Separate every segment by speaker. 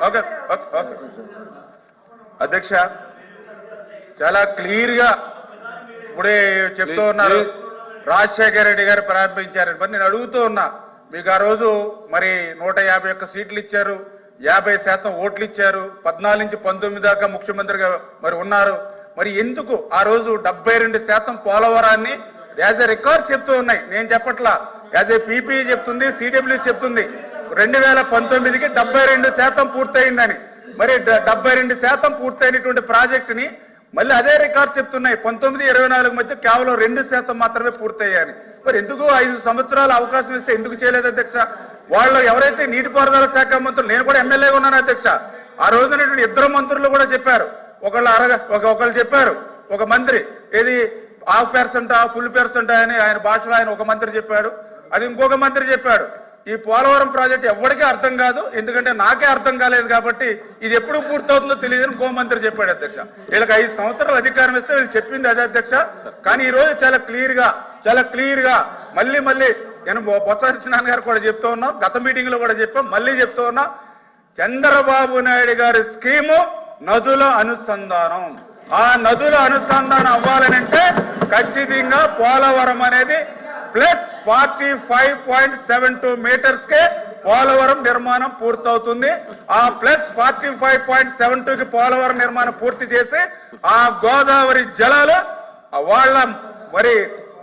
Speaker 1: Okay okay అధ్యక్ష చాలా clear గా ఇప్పుడే చెప్తూ ఉన్నారు రాజశేఖర రెడ్డి గారు ప్రారంభించారని మరి నేను అడుగుతూ ఉన్నా మీకు ఆ రోజు మరి 151 సీట్లు ఇచ్చారు 50% ఓట్లు ఇచ్చారు 14 నుంచి 19 దాకా ముఖ్యమంత్రిగా మరి ఉన్నారు మరి ఎందుకు ఆ రోజు 72% పోలవరాన్ని యాజ్ ఎ రికార్డ్ చెప్తూ ఉన్నాయి నేను చెప్పట్లా యాజ్ ఏ పీపీ చెప్తుంది సిడబ్ల్యూ చెప్తుంది 2019కి 72% పూర్తయిందని మరి 72% పూర్తయినటువంటి ప్రాజెక్టుని మళ్ళీ అదే రికార్డ్ చెప్తున్నాయి 19-24 మధ్య కేవలం 2% మాత్రమే పూర్తయ్యాయని మరి ఎందుకు 5 సంవత్సరాలు అవకాశం ఇస్తే ఎందుకు చేయలేదు అధ్యక్ష వాళ్ళు ఎవరైతే నీటిపారుదల శాఖ మంత్రులు నేను కూడా ఎమ్మెల్యేగా ఉన్నాను అధ్యక్ష ఆ రోజున 2 మంత్రులు కూడా చెప్పారు ఒకళ్ళు చెప్పారు ఒక మంత్రి ఏది 50% ఫుల్ పెర్సెంట్ అని ఆయన భాషలో ఆయన ఒక మంత్రి చెప్పాడు అది ఇంకొక మంత్రి చెప్పాడు ఈ పోలవరం ప్రాజెక్ట్ ఎవరికీ అర్థం కాదు ఎందుకంటే నాకే అర్థం కాలేదు కాబట్టి ఇది ఎప్పుడు పూర్తవుతుందో తెలియదని ఇంకో మంత్రి చెప్పాడు అధ్యక్ష వీళ్ళకి 5 సంవత్సరాలు అధికారం ఇస్తే వీళ్ళు చెప్పింది అదే అధ్యక్ష కానీ ఈ రోజు చాలా క్లియర్ గా మళ్ళీ నేను బొత్స సత్యనారాయణ గారు కూడా చెప్తూ ఉన్నాం గత మీటింగ్ లో కూడా చెప్పాం మళ్ళీ చెప్తూ ఉన్నా చంద్రబాబు నాయుడు గారి స్కీము నదుల అనుసంధానం ఆ నదుల అనుసంధానం అవ్వాలనంటే ఖచ్చితంగా పోలవరం అనేది ప్లస్ 45.72 మీటర్స్ కే పోలవరం నిర్మాణం పూర్తవుతుంది ఆ ప్లస్ 45.72 కి పోలవరం నిర్మాణం పూర్తి చేసి ఆ గోదావరి జలాలు వాళ్ళ మరి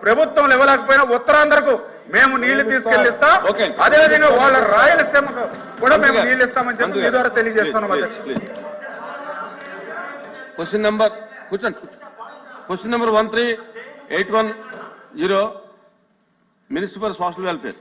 Speaker 1: ప్రభుత్వం ఇవ్వలేకపోయినా ఉత్తరాంధ్రకు మేము నీళ్లు తీసుకెళ్లిస్తాం అదేవిధంగా వాళ్ళ రాయలసీమకు కూడా మేము నీళ్లు ఇస్తామని చెప్పి మీ ద్వారా తెలియజేస్తున్నాం అధ్యక్ష
Speaker 2: question number 13810 Minister for Social Welfare.